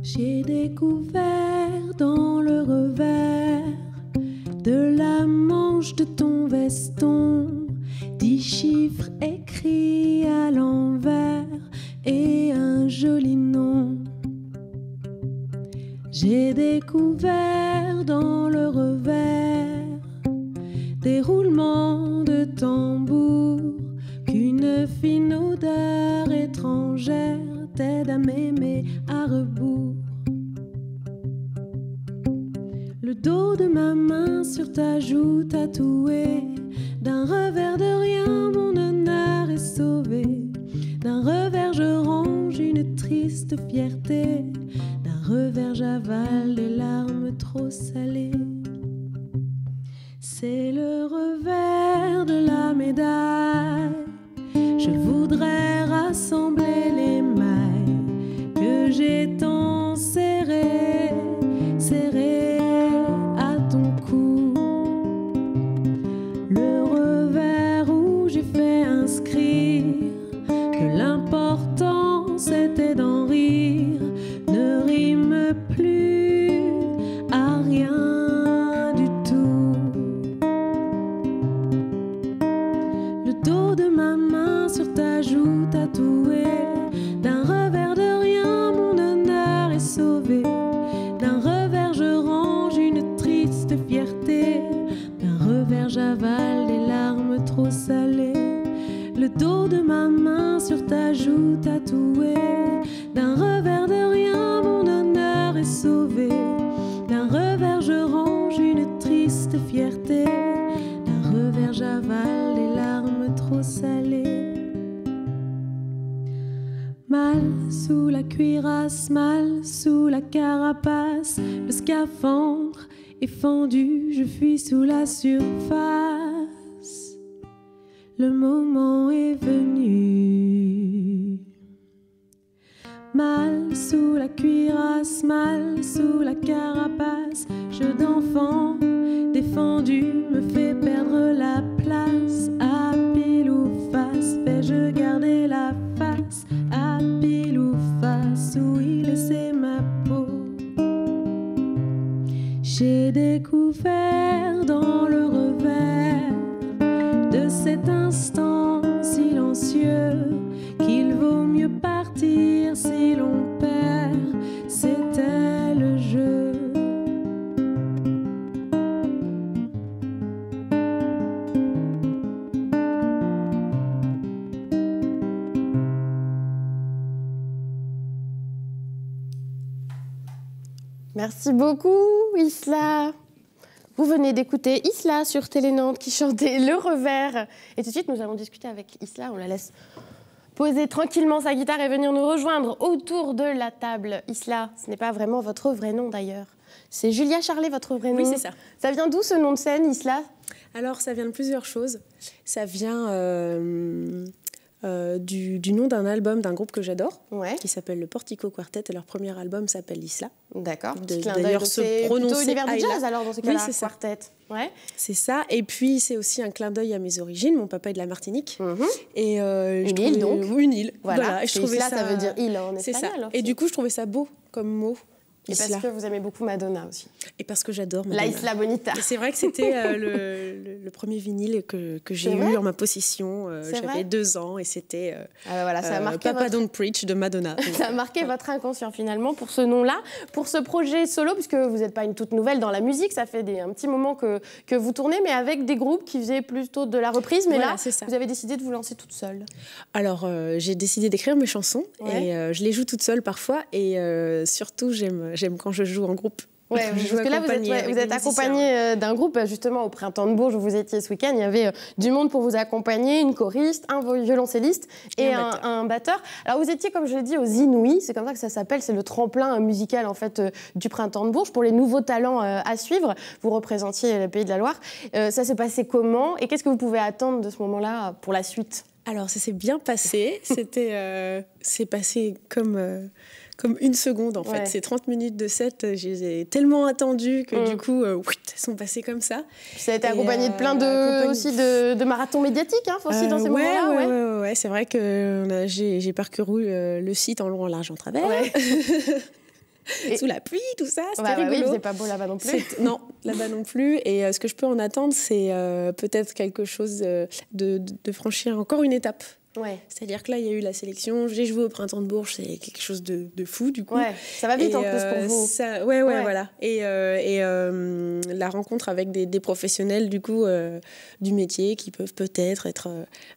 J'ai découvert dans le revers de la manche de ton veston 10 chiffres écrits à l'envers et un joli nom. J'ai découvert dans le revers des roulements de tambour qu'une fine odeur étrangère t'aide à m'aimer à rebours. Le dos de ma main sur ta joue tatouée, d'un revers de rien mon honneur est sauvé. D'un revers je range une triste fierté, d'un revers j'avale des larmes trop salées. C'est le revers de la médaille, je voudrais rassembler les mailles que j'ai tant serrées, serrées à ton cou. Le revers où j'ai fait inscrire que l'important c'était d'en rire ne rime plus à rien du tout. Le dos de ma main sur ta joue tatouée, d'un revers de rien mon honneur est sauvé. D'un revers je range une triste fierté, d'un revers j'avale des larmes trop salées. Le dos de ma main sur ta joue tatouée, d'un revers de rien mon honneur est sauvé. D'un revers je range une triste fierté, d'un revers j'avale des larmes trop salées. Mal sous la cuirasse, mal sous la carapace, le scaphandre est fendu, je fuis sous la surface. Le moment est venu. Mal sous la cuirasse, mal sous la carapace, jeu d'enfant défendu me fait perdre la place. À pile ou face, fais-je garder la face? À pile ou face, où y laisser ma peau? J'ai découvert dans le revers de cet instant silencieux qu'il vaut mieux partir si l'on perd, c'était le jeu. Merci beaucoup, Isla. Vous venez d'écouter Isla sur Télé Nantes qui chantait Le Revers. Et tout de suite, nous allons discuter avec Isla. On la laisse poser tranquillement sa guitare et venir nous rejoindre autour de la table. Isla, ce n'est pas vraiment votre vrai nom d'ailleurs. C'est Julia Charlet, votre vrai nom. Oui, c'est ça. Ça vient d'où ce nom de scène, Isla? Alors, ça vient de plusieurs choses. Ça vient du nom d'un album d'un groupe que j'adore, qui s'appelle le Portico Quartet, et leur premier album s'appelle Isla. D'accord. D'ailleurs, se prononcer univers du Ayla. jazz alors dans ce cas-là. Oui, c'est Quartet. Ouais. C'est ça. Et puis, c'est aussi un clin d'œil à mes origines. Mon papa est de la Martinique. Et une île, donc. Une île. Voilà. Et je trouvais Isla, ça veut dire île en espagnol. C'est ça. Et du coup, je trouvais ça beau comme mot. Et parce que vous aimez beaucoup Madonna aussi. Et parce que j'adore Madonna. La Isla Bonita. Et c'est vrai que c'était le premier vinyle que j'ai eu en ma possession. J'avais 2 ans et c'était voilà, ça a marqué Papa Don't Preach de Madonna. Ça a marqué votre inconscient finalement pour ce nom-là, pour ce projet solo, puisque vous n'êtes pas une toute nouvelle dans la musique, ça fait un petit moment que vous tournez, mais avec des groupes qui faisaient plutôt de la reprise. Mais voilà, là, vous avez décidé de vous lancer toute seule. Alors, j'ai décidé d'écrire mes chansons et je les joue toute seule parfois. Et surtout, j'aime quand je joue en groupe. Ouais, parce que là, vous êtes accompagné d'un groupe, justement, au Printemps de Bourges, où vous étiez ce week-end. Il y avait du monde pour vous accompagner, une choriste, un violoncelliste et un batteur. Alors, vous étiez, comme je l'ai dit, aux Inouïs. C'est comme ça que ça s'appelle. C'est le tremplin musical, en fait, du Printemps de Bourges pour les nouveaux talents à suivre. Vous représentiez le Pays de la Loire. Ça s'est passé comment? Et qu'est-ce que vous pouvez attendre de ce moment-là pour la suite? Alors, ça s'est bien passé. C'est passé comme une seconde, en fait. Ces 30 minutes de set, je les ai tellement attendues que du coup, elles sont passées comme ça. Ça a été accompagné de plein de marathons médiatiques, hein, aussi, dans ces moments-là. Ouais, c'est vrai que j'ai parcouru le site en long, en large, en travers. sous la pluie, tout ça, c'était rigolo. Oui, c'est pas beau là-bas non plus. Non, là-bas non plus. Et ce que je peux en attendre, c'est peut-être quelque chose de franchir encore une étape. Ouais. C'est-à-dire que là, il y a eu la sélection. J'ai joué au Printemps de Bourges, c'est quelque chose de fou, du coup. Ouais, ça va vite en plus pour vous. Ouais, voilà. Et la rencontre avec des professionnels, du coup, du métier, qui peuvent peut-être être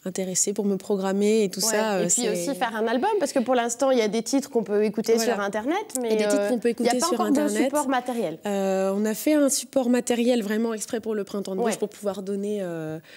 intéressés pour me programmer et tout ça. Et puis aussi faire un album, parce que pour l'instant, il y a des titres qu'on peut écouter sur Internet, mais il n'y a pas encore de support matériel. On a fait un support matériel vraiment exprès pour le Printemps de Bourges, pour pouvoir donner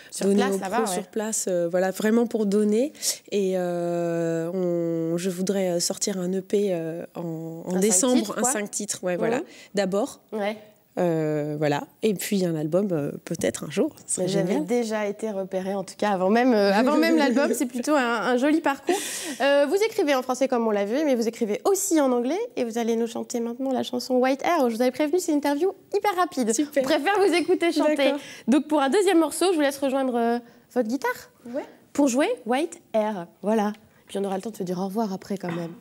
sur place, aux pros sur place, voilà, vraiment pour donner. Et je voudrais sortir un EP en décembre, 5 titres, voilà, d'abord. Ouais. Voilà. Et puis un album peut-être un jour. J'avais déjà été repérée, en tout cas avant même l'album. C'est plutôt un joli parcours. Vous écrivez en français comme on l'a vu, mais vous écrivez aussi en anglais. Et vous allez nous chanter maintenant la chanson White Hair. Je vous avais prévenu, c'est une interview hyper rapide. Super. Je préfère vous écouter chanter. Donc pour un deuxième morceau, je vous laisse rejoindre votre guitare. Ouais. Pour jouer White Hair, voilà. Puis on aura le temps de se dire au revoir après quand même.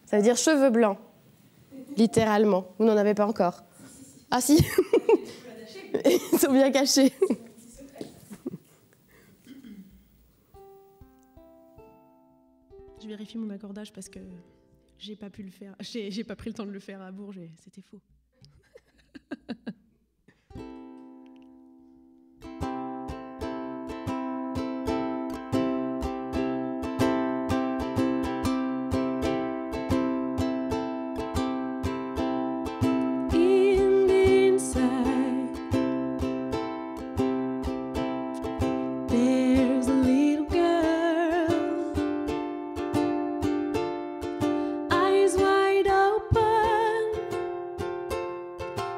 Ça veut dire cheveux blancs, littéralement. Vous n'en avez pas encore. Ah si. Ils sont bien cachés. Je vérifie mon accordage parce que j'ai pas pu le faire. J'ai pas pris le temps de le faire à Bourges et c'était faux.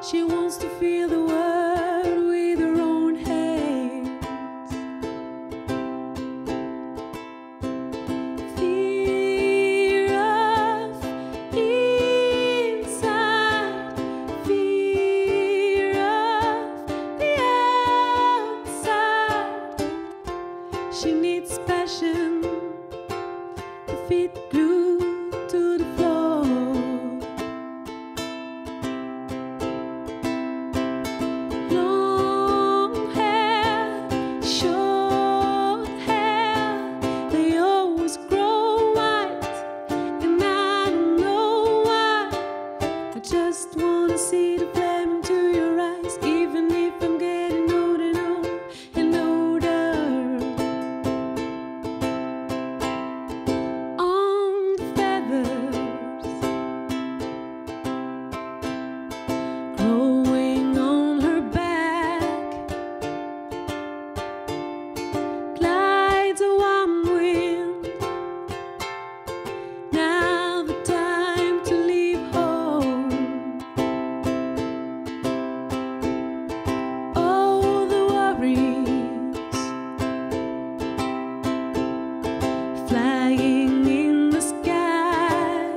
She wants to feel the world with her own hands. Fear of inside, fear of the outside. She needs passion to fit glued to the floor. Just wanna see the flame into your eyes, even if I'm getting older and older. On the feathers growing on her back glides a warm wind. Now the time to leave home. Flying in the sky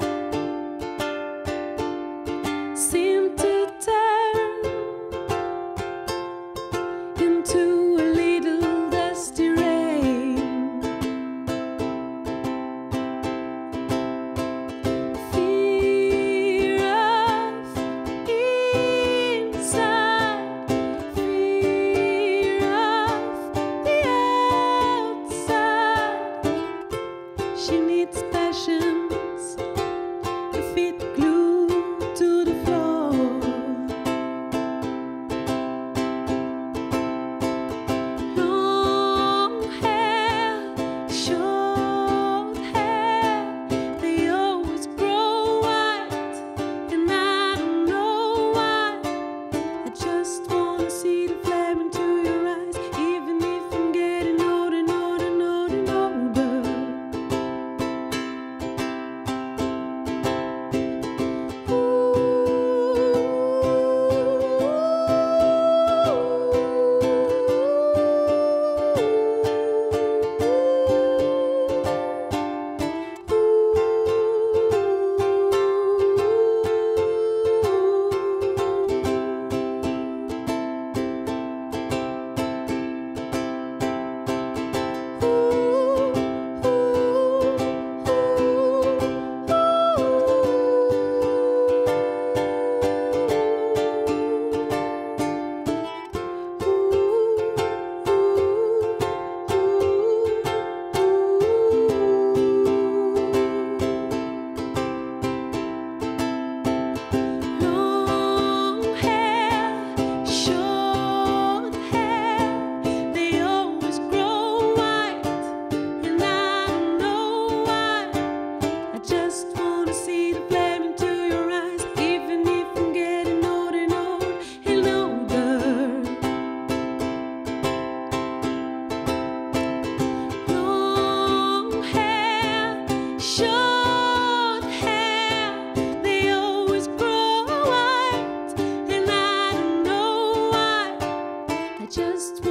seem to turn into a little dusty rain. Fear of inside, fear of the outside. She needs passions to fit glued to the floor. Long hair, short hair, they always grow white, and I don't know why. I just wanna see the flame into your eyes, even if I'm getting older and older and older and older. just